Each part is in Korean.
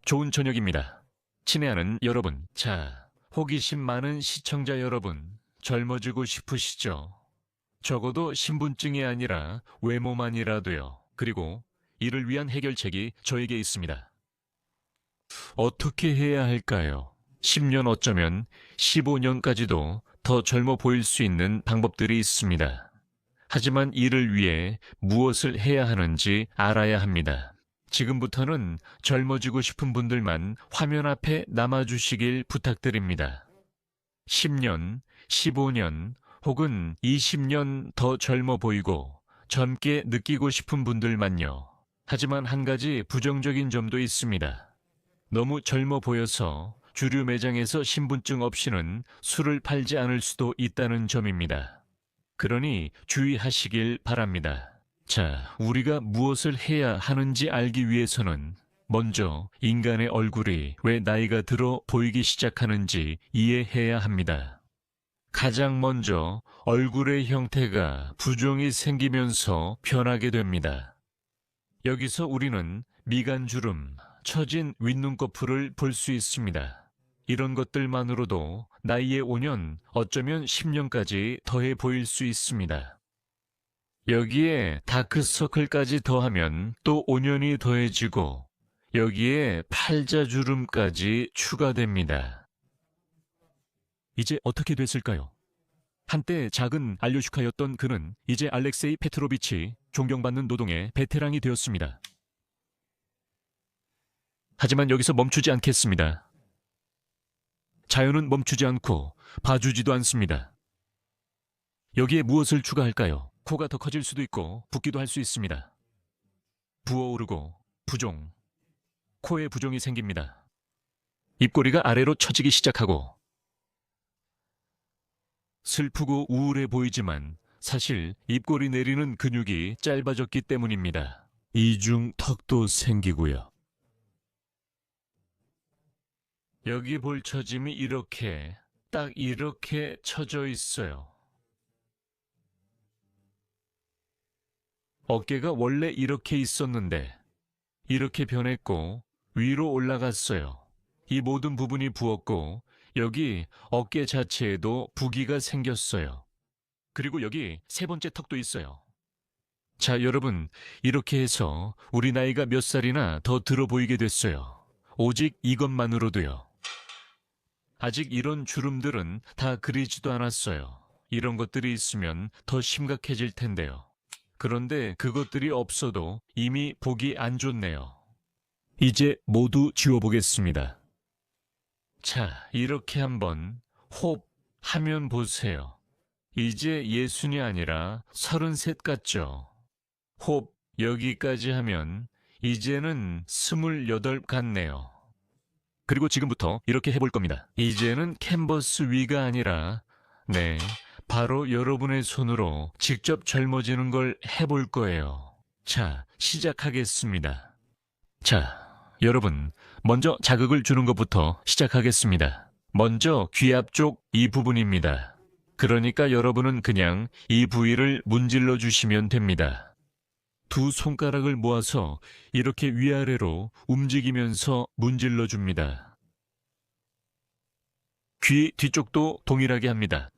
좋은 저녁입니다. 친애하는 여러분, 자, 호기심 많은 시청자 여러분, 젊어지고 싶으시죠? 적어도 신분증이 아니라 외모만이라도요. 그리고 이를 위한 해결책이 저에게 있습니다. 어떻게 해야 할까요? 10년 어쩌면 15년까지도 더 젊어 보일 수 있는 방법들이 있습니다. 하지만 이를 위해 무엇을 해야 하는지 알아야 합니다. 지금부터는 젊어지고 싶은 분들만 화면 앞에 남아주시길 부탁드립니다. 10년, 15년 혹은 20년 더 젊어 보이고 젊게 느끼고 싶은 분들만요. 하지만 한 가지 부정적인 점도 있습니다. 너무 젊어 보여서 주류 매장에서 신분증 없이는 술을 팔지 않을 수도 있다는 점입니다. 그러니 주의하시길 바랍니다. 자, 우리가 무엇을 해야 하는지 알기 위해서는 먼저 인간의 얼굴이 왜 나이가 들어 보이기 시작하는지 이해해야 합니다. 가장 먼저 얼굴의 형태가 부종이 생기면서 변하게 됩니다. 여기서 우리는 미간주름, 처진 윗눈꺼풀을 볼 수 있습니다. 이런 것들만으로도 나이에 5년, 어쩌면 10년까지 더해 보일 수 있습니다. 여기에 다크서클까지 더하면 또 5년이 더해지고 여기에 팔자주름까지 추가됩니다. 이제 어떻게 됐을까요? 한때 작은 알료슈카였던 그는 이제 알렉세이 페트로비치 존경받는 노동의 베테랑이 되었습니다. 하지만 여기서 멈추지 않겠습니다. 자연은 멈추지 않고 봐주지도 않습니다. 여기에 무엇을 추가할까요? 코가 더 커질 수도 있고 붓기도 할 수 있습니다. 부어오르고 부종, 코에 부종이 생깁니다. 입꼬리가 아래로 처지기 시작하고 슬프고 우울해 보이지만 사실 입꼬리 내리는 근육이 짧아졌기 때문입니다. 이중 턱도 생기고요. 여기 볼 처짐이 이렇게, 딱 이렇게 처져 있어요. 어깨가 원래 이렇게 있었는데 이렇게 변했고 위로 올라갔어요. 이 모든 부분이 부었고 여기 어깨 자체에도 부기가 생겼어요. 그리고 여기 세 번째 턱도 있어요. 자, 여러분, 이렇게 해서 우리 나이가 몇 살이나 더 들어 보이게 됐어요. 오직 이것만으로도요. 아직 이런 주름들은 다 그리지도 않았어요. 이런 것들이 있으면 더 심각해질 텐데요. 그런데 그것들이 없어도 이미 보기 안 좋네요. 이제 모두 지워보겠습니다. 자, 이렇게 한번 홉 하면 보세요. 이제 60이 아니라 33 같죠? 홉 여기까지 하면 이제는 28 같네요. 그리고 지금부터 이렇게 해볼 겁니다. 이제는 캔버스 위가 아니라 바로 여러분의 손으로 직접 젊어지는 걸 해볼 거예요. 자, 시작하겠습니다. 자, 여러분, 먼저 자극을 주는 것부터 시작하겠습니다. 먼저 귀 앞쪽 이 부분입니다. 그러니까 여러분은 그냥 이 부위를 문질러 주시면 됩니다. 두 손가락을 모아서 이렇게 위아래로 움직이면서 문질러 줍니다. 귀 뒤쪽도 동일하게 합니다.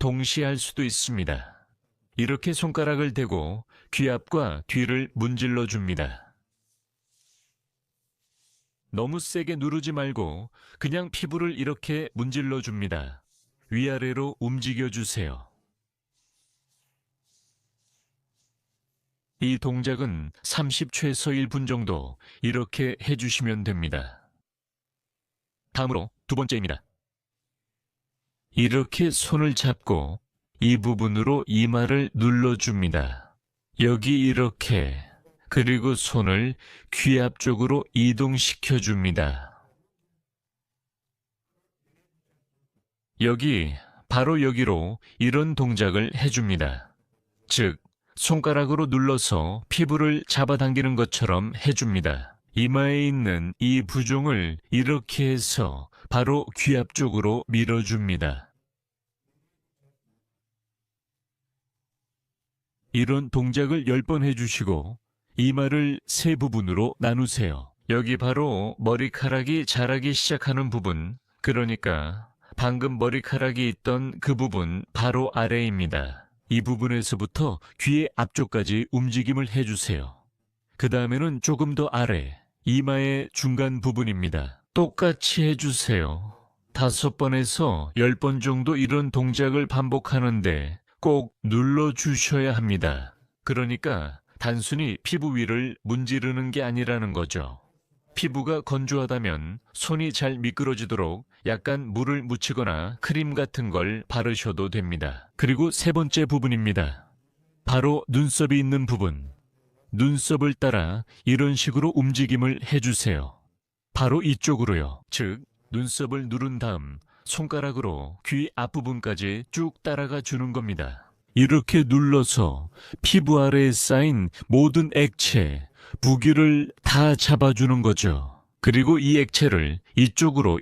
동시에 할 수도 있습니다. 이렇게 손가락을 대고 귀 앞과 뒤를 문질러 줍니다. 너무 세게 누르지 말고 그냥 피부를 이렇게 문질러 줍니다. 위아래로 움직여 주세요. 이 동작은 30 최소 1분 정도 이렇게 해주시면 됩니다. 다음으로 두 번째입니다. 이렇게 손을 잡고 이 부분으로 이마를 눌러줍니다. 여기 이렇게, 그리고 손을 귀 앞쪽으로 이동시켜 줍니다. 여기, 바로 여기로 이런 동작을 해줍니다. 즉, 손가락으로 눌러서 피부를 잡아당기는 것처럼 해줍니다. 이마에 있는 이 부종을 이렇게 해서 바로 귀 앞쪽으로 밀어줍니다. 이런 동작을 10번 해주시고 이마를 세 부분으로 나누세요. 여기 바로 머리카락이 자라기 시작하는 부분, 그러니까 방금 머리카락이 있던 그 부분 바로 아래입니다. 이 부분에서부터 귀의 앞쪽까지 움직임을 해주세요. 그 다음에는 조금 더 아래, 이마의 중간 부분입니다. 똑같이 해주세요. 5번에서 10번 정도 이런 동작을 반복하는데 꼭 눌러주셔야 합니다. 그러니까 단순히 피부 위를 문지르는 게 아니라는 거죠. 피부가 건조하다면 손이 잘 미끄러지도록 약간 물을 묻히거나 크림 같은 걸 바르셔도 됩니다. 그리고 3번째 부분입니다. 바로 눈썹이 있는 부분. 눈썹을 따라 이런 식으로 움직임을 해주세요. 바로 이쪽으로요. 즉, 눈썹을 누른 다음 손가락으로 귀 앞부분까지 쭉 따라가 주는 겁니다. 이렇게 눌러서 피부 아래에 쌓인 모든 액체, 부기를 다 잡아주는 거죠. 그리고 이 액체를 이쪽으로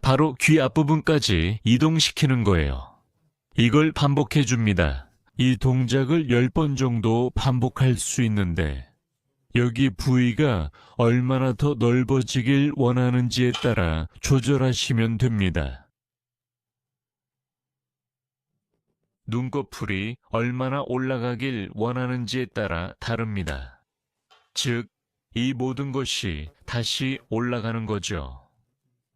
바로 귀 앞부분까지 이동시키는 거예요. 이걸 반복해 줍니다. 이 동작을 10번 정도 반복할 수 있는데 여기 부위가 얼마나 더 넓어지길 원하는지에 따라 조절하시면 됩니다. 눈꺼풀이 얼마나 올라가길 원하는지에 따라 다릅니다. 즉, 이 모든 것이 다시 올라가는 거죠.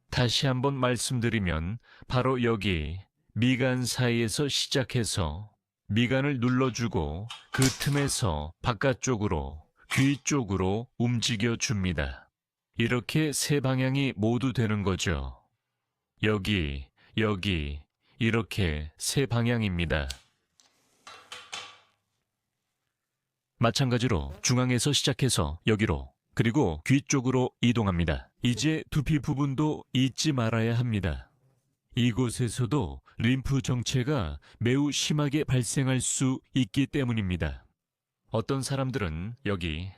다시 한번 말씀드리면 바로 여기 미간 사이에서 시작해서 미간을 눌러주고 그 틈에서 바깥쪽으로 귀 쪽으로 움직여 줍니다. 이렇게 3방향이 모두 되는 거죠. 여기, 이렇게 3방향입니다. 마찬가지로 중앙에서 시작해서 여기로, 그리고 귀 쪽으로 이동합니다. 이제 두피 부분도 잊지 말아야 합니다. 이곳에서도 림프 정체가 매우 심하게 발생할 수 있기 때문입니다. 어떤 사람들은 여기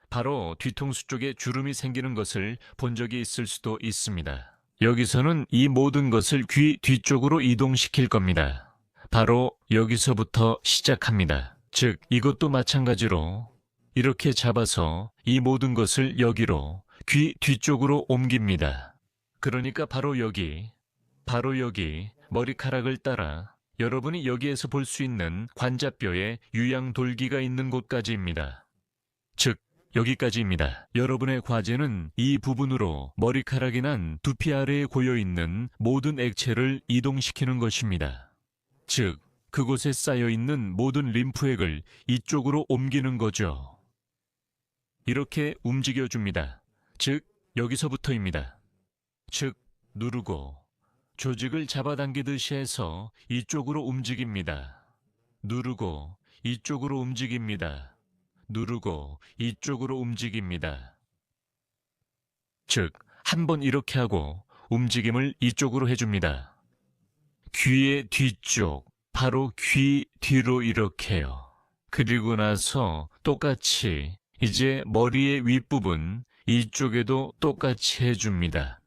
바로 뒤통수 쪽에 주름이 생기는 것을 본 적이 있을 수도 있습니다. 여기서는 이 모든 것을 귀 뒤쪽으로 이동시킬 겁니다. 바로 여기서부터 시작합니다. 즉, 이것도 마찬가지로 이렇게 잡아서 이 모든 것을 여기로 귀 뒤쪽으로 옮깁니다. 그러니까 바로 여기 머리카락을 따라 여러분이 여기에서 볼 수 있는 관자뼈에 유양돌기가 있는 곳까지입니다. 즉, 여기까지입니다. 여러분의 과제는 이 부분으로 머리카락이 난 두피 아래에 고여있는 모든 액체를 이동시키는 것입니다. 즉, 그곳에 쌓여있는 모든 림프액을 이쪽으로 옮기는 거죠. 이렇게 움직여줍니다. 즉, 여기서부터입니다. 즉, 누르고 조직을 잡아당기듯이 해서 이쪽으로 움직입니다. 누르고 이쪽으로 움직입니다. 누르고 이쪽으로 움직입니다. 즉, 한번 이렇게 하고 움직임을 이쪽으로 해줍니다. 귀의 뒤쪽, 바로 귀 뒤로 이렇게요. 그리고 나서 똑같이 이제 머리의 윗부분 이쪽에도 똑같이 해줍니다.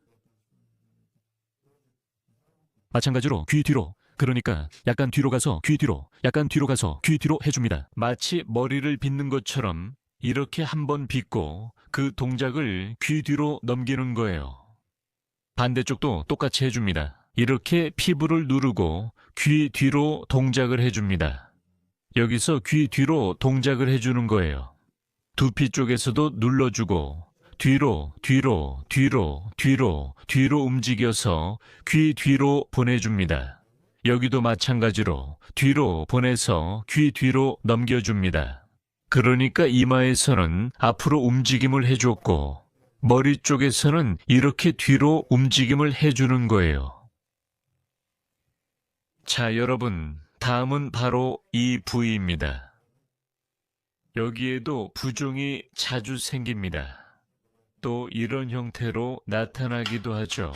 마찬가지로 귀 뒤로, 그러니까 약간 뒤로 가서 귀 뒤로, 약간 뒤로 가서 귀 뒤로 해줍니다. 마치 머리를 빗는 것처럼 이렇게 한번 빗고 그 동작을 귀 뒤로 넘기는 거예요. 반대쪽도 똑같이 해줍니다. 이렇게 피부를 누르고 귀 뒤로 동작을 해줍니다. 여기서 귀 뒤로 동작을 해주는 거예요. 두피 쪽에서도 눌러주고 뒤로 움직여서 귀 뒤로 보내줍니다. 여기도 마찬가지로 뒤로 보내서 귀 뒤로 넘겨줍니다. 그러니까 이마에서는 앞으로 움직임을 해줬고 머리 쪽에서는 이렇게 뒤로 움직임을 해주는 거예요. 자, 여러분, 다음은 바로 이 부위입니다. 여기에도 부종이 자주 생깁니다. 또 이런 형태로 나타나기도 하죠.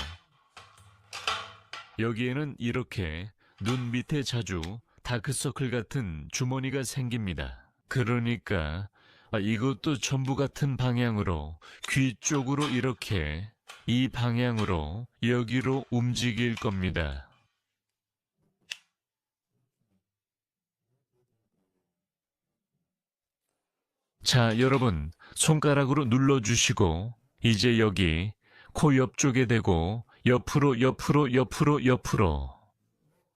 여기에는 이렇게 눈 밑에 자주 다크서클 같은 주머니가 생깁니다. 그러니까 이것도 전부 같은 방향으로 귀 쪽으로 이렇게 이 방향으로 여기로 움직일 겁니다. 자, 여러분, 손가락으로 눌러주시고, 이제 여기 코 옆쪽에 대고 옆으로, 옆으로, 옆으로, 옆으로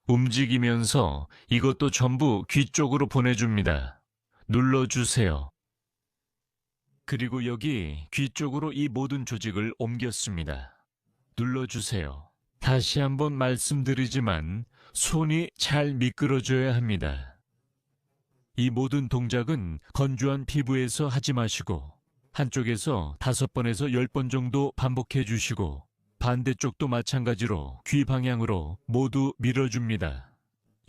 움직이면서 이것도 전부 귀 쪽으로 보내줍니다. 눌러주세요. 그리고 여기 귀 쪽으로 이 모든 조직을 옮겼습니다. 눌러주세요. 다시 한번 말씀드리지만 손이 잘 미끄러져야 합니다. 이 모든 동작은 건조한 피부에서 하지 마시고 한쪽에서 5번에서 10번 정도 반복해 주시고 반대쪽도 마찬가지로 귀 방향으로 모두 밀어줍니다.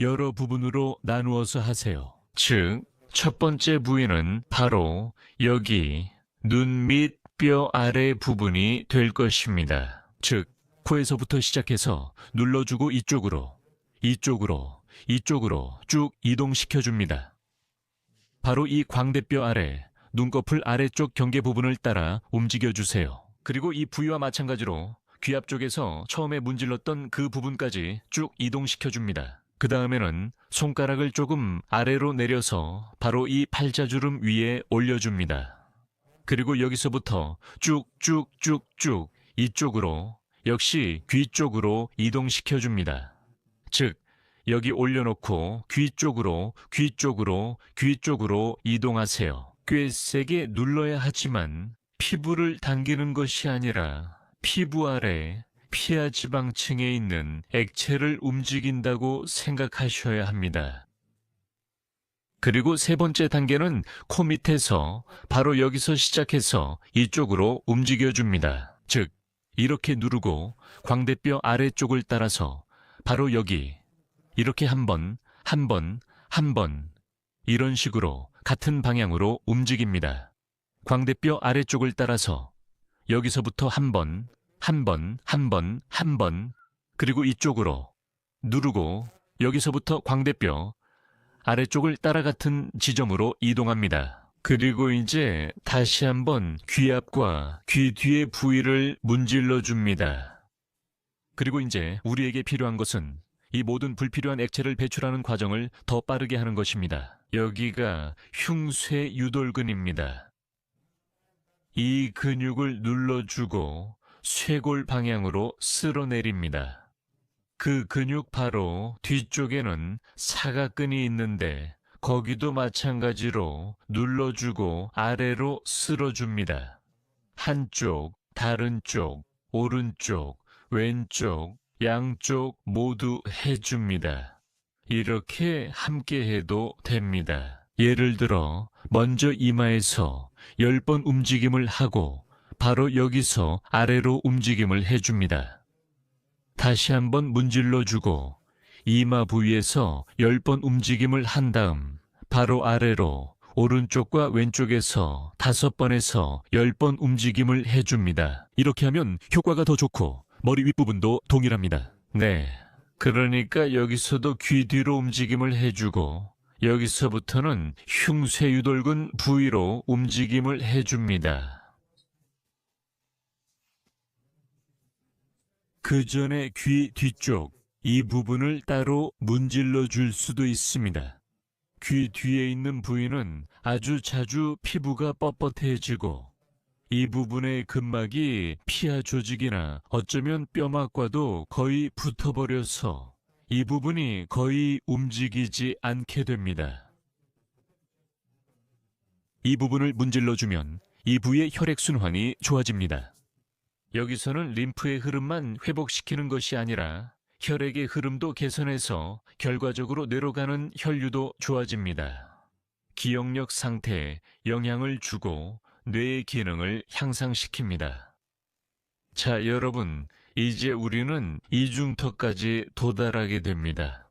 여러 부분으로 나누어서 하세요. 즉, 첫 번째 부위는 바로 여기 눈 밑 뼈 아래 부분이 될 것입니다. 즉, 코에서부터 시작해서 눌러주고 이쪽으로, 이쪽으로, 이쪽으로 쭉 이동시켜줍니다. 바로 이 광대뼈 아래, 눈꺼풀 아래쪽 경계 부분을 따라 움직여주세요. 그리고 이 부위와 마찬가지로 귀 앞쪽에서 처음에 문질렀던 그 부분까지 쭉 이동시켜줍니다. 그 다음에는 손가락을 조금 아래로 내려서 바로 이 팔자주름 위에 올려줍니다. 그리고 여기서부터 쭉쭉쭉쭉 이쪽으로 역시 귀 쪽으로 이동시켜줍니다. 즉, 여기 올려놓고 귀 쪽으로, 귀 쪽으로, 귀 쪽으로 이동하세요. 꽤 세게 눌러야 하지만 피부를 당기는 것이 아니라 피부 아래 피하 지방층에 있는 액체를 움직인다고 생각하셔야 합니다. 그리고 세 번째 단계는 코 밑에서 바로 여기서 시작해서 이쪽으로 움직여줍니다. 즉, 이렇게 누르고 광대뼈 아래쪽을 따라서 바로 여기 이렇게 한 번, 한 번, 한 번 이런 식으로 같은 방향으로 움직입니다. 광대뼈 아래쪽을 따라서 여기서부터 한 번, 한 번, 한 번, 한 번, 그리고 이쪽으로 누르고 여기서부터 광대뼈 아래쪽을 따라 같은 지점으로 이동합니다. 그리고 이제 다시 한번 귀 앞과 귀 뒤의 부위를 문질러 줍니다. 그리고 이제 우리에게 필요한 것은 이 모든 불필요한 액체를 배출하는 과정을 더 빠르게 하는 것입니다. 여기가 흉쇄유돌근입니다. 이 근육을 눌러주고 쇄골 방향으로 쓸어내립니다. 그 근육 바로 뒤쪽에는 사각근이 있는데 거기도 마찬가지로 눌러주고 아래로 쓸어줍니다. 한쪽, 다른 쪽, 오른쪽, 왼쪽, 양쪽 모두 해줍니다. 이렇게 함께 해도 됩니다. 예를 들어 먼저 이마에서 10번 움직임을 하고 바로 여기서 아래로 움직임을 해줍니다. 다시 한번 문질러주고 이마 부위에서 10번 움직임을 한 다음 바로 아래로 오른쪽과 왼쪽에서 5번에서 10번 움직임을 해줍니다. 이렇게 하면 효과가 더 좋고 머리 윗부분도 동일합니다. 네, 그러니까 여기서도 귀 뒤로 움직임을 해주고 여기서부터는 흉쇄유돌근 부위로 움직임을 해줍니다. 그 전에 귀 뒤쪽 이 부분을 따로 문질러 줄 수도 있습니다. 귀 뒤에 있는 부위는 아주 자주 피부가 뻣뻣해지고 이 부분의 근막이 피하 조직이나 어쩌면 뼈막과도 거의 붙어버려서 이 부분이 거의 움직이지 않게 됩니다. 이 부분을 문질러주면 이 부위의 혈액순환이 좋아집니다. 여기서는 림프의 흐름만 회복시키는 것이 아니라 혈액의 흐름도 개선해서 결과적으로 뇌로 가는 혈류도 좋아집니다. 기억력 상태에 영향을 주고 뇌의 기능을 향상시킵니다. 자, 여러분, 이제 우리는 이중턱까지 도달하게 됩니다.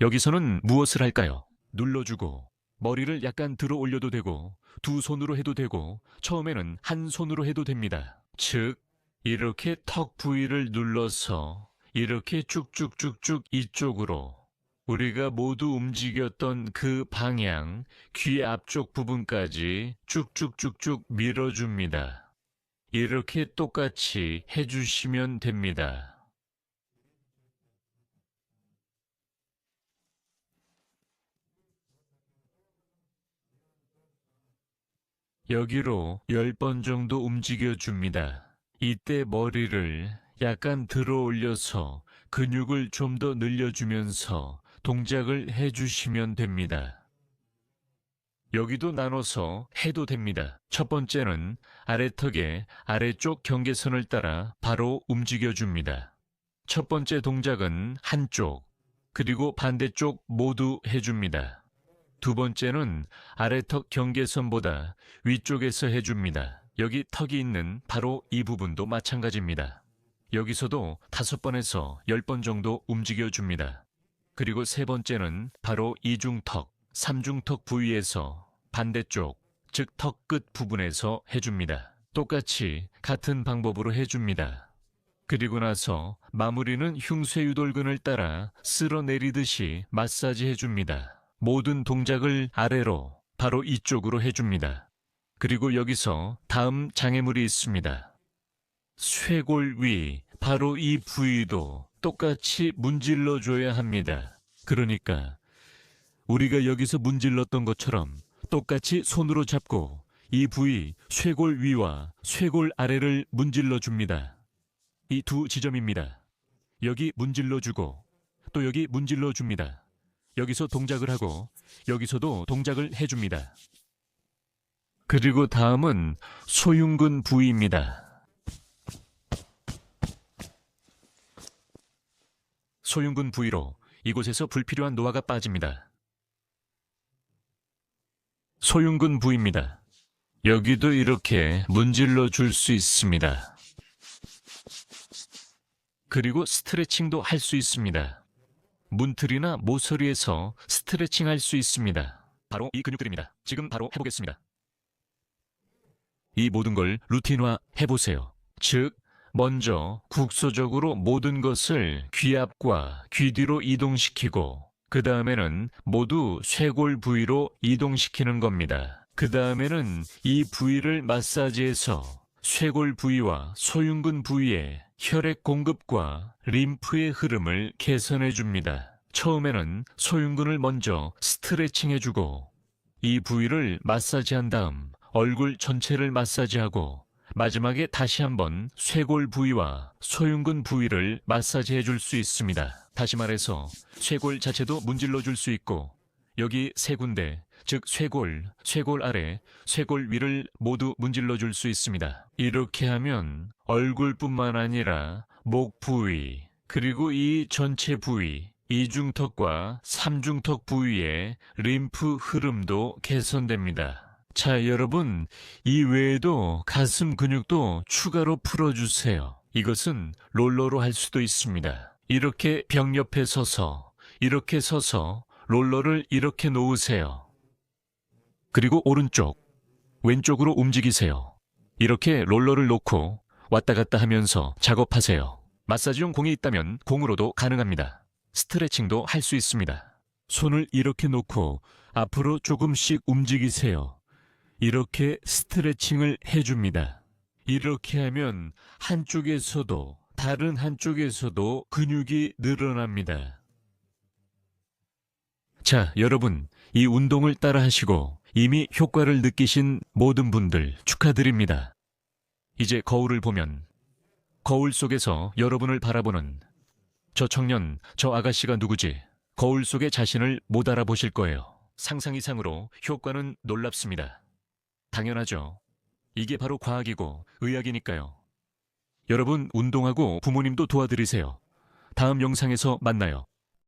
여기서는 무엇을 할까요? 눌러주고 머리를 약간 들어 올려도 되고 두 손으로 해도 되고 처음에는 한 손으로 해도 됩니다. 즉, 이렇게 턱 부위를 눌러서 이렇게 쭉쭉쭉쭉 이쪽으로 우리가 모두 움직였던 그 방향, 귀 앞쪽 부분까지 쭉쭉쭉쭉 밀어줍니다. 이렇게 똑같이 해주시면 됩니다. 여기로 10번 정도 움직여 줍니다. 이때 머리를 약간 들어 올려서 근육을 좀 더 늘려주면서 동작을 해주시면 됩니다. 여기도 나눠서 해도 됩니다. 첫 번째는 아래턱의 아래쪽 경계선을 따라 바로 움직여줍니다. 첫 번째 동작은 한쪽, 그리고 반대쪽 모두 해줍니다. 두 번째는 아래턱 경계선보다 위쪽에서 해줍니다. 여기 턱이 있는 바로 이 부분도 마찬가지입니다. 여기서도 5번에서 10번 정도 움직여줍니다. 그리고 세 번째는 바로 이중턱, 삼중턱 부위에서 반대쪽, 즉 턱 끝 부분에서 해줍니다. 똑같이 같은 방법으로 해줍니다. 그리고 나서 마무리는 흉쇄유돌근을 따라 쓸어내리듯이 마사지 해줍니다. 모든 동작을 아래로 바로 이쪽으로 해줍니다. 그리고 여기서 다음 장애물이 있습니다. 쇄골 위, 바로 이 부위도 똑같이 문질러 줘야 합니다. 그러니까 우리가 여기서 문질렀던 것처럼 똑같이 손으로 잡고 이 부위 쇄골 위와 쇄골 아래를 문질러 줍니다. 이 두 지점입니다. 여기 문질러 주고 또 여기 문질러 줍니다. 여기서 동작을 하고 여기서도 동작을 해줍니다. 그리고 다음은 소흉근 부위입니다. 소흉근 부위로 이곳에서 불필요한 노화가 빠집니다. 소흉근 부위입니다. 여기도 이렇게 문질러 줄 수 있습니다. 그리고 스트레칭도 할 수 있습니다. 문틀이나 모서리에서 스트레칭 할 수 있습니다. 바로 이 근육들입니다. 지금 바로 해보겠습니다. 이 모든 걸 루틴화 해보세요. 즉, 먼저 국소적으로 모든 것을 귀 앞과 귀 뒤로 이동시키고 그 다음에는 모두 쇄골 부위로 이동시키는 겁니다. 그 다음에는 이 부위를 마사지해서 쇄골 부위와 소흉근 부위에 혈액 공급과 림프의 흐름을 개선해 줍니다. 처음에는 소흉근을 먼저 스트레칭 해주고 이 부위를 마사지한 다음 얼굴 전체를 마사지하고 마지막에 다시 한번 쇄골 부위와 소흉근 부위를 마사지해 줄 수 있습니다. 다시 말해서 쇄골 자체도 문질러 줄 수 있고 여기 세 군데, 즉 쇄골, 쇄골 아래, 쇄골 위를 모두 문질러 줄 수 있습니다. 이렇게 하면 얼굴뿐만 아니라 목 부위, 그리고 이 전체 부위, 이중턱과 삼중턱 부위의 림프 흐름도 개선됩니다. 자, 여러분, 이 외에도 가슴 근육도 추가로 풀어주세요. 이것은 롤러로 할 수도 있습니다. 이렇게 벽 옆에 서서, 이렇게 서서 롤러를 이렇게 놓으세요. 그리고 오른쪽, 왼쪽으로 움직이세요. 이렇게 롤러를 놓고 왔다 갔다 하면서 작업하세요. 마사지용 공이 있다면 공으로도 가능합니다. 스트레칭도 할 수 있습니다. 손을 이렇게 놓고 앞으로 조금씩 움직이세요. 이렇게 스트레칭을 해줍니다. 이렇게 하면 한쪽에서도 다른 한쪽에서도 근육이 늘어납니다. 자, 여러분, 이 운동을 따라 하시고 이미 효과를 느끼신 모든 분들 축하드립니다. 이제 거울을 보면 거울 속에서 여러분을 바라보는 저 청년, 저 아가씨가 누구지? 거울 속의 자신을 못 알아보실 거예요. 상상 이상으로 효과는 놀랍습니다. 당연하죠. 이게 바로 과학이고 의학이니까요. 여러분 운동하고 부모님도 도와드리세요. 다음 영상에서 만나요.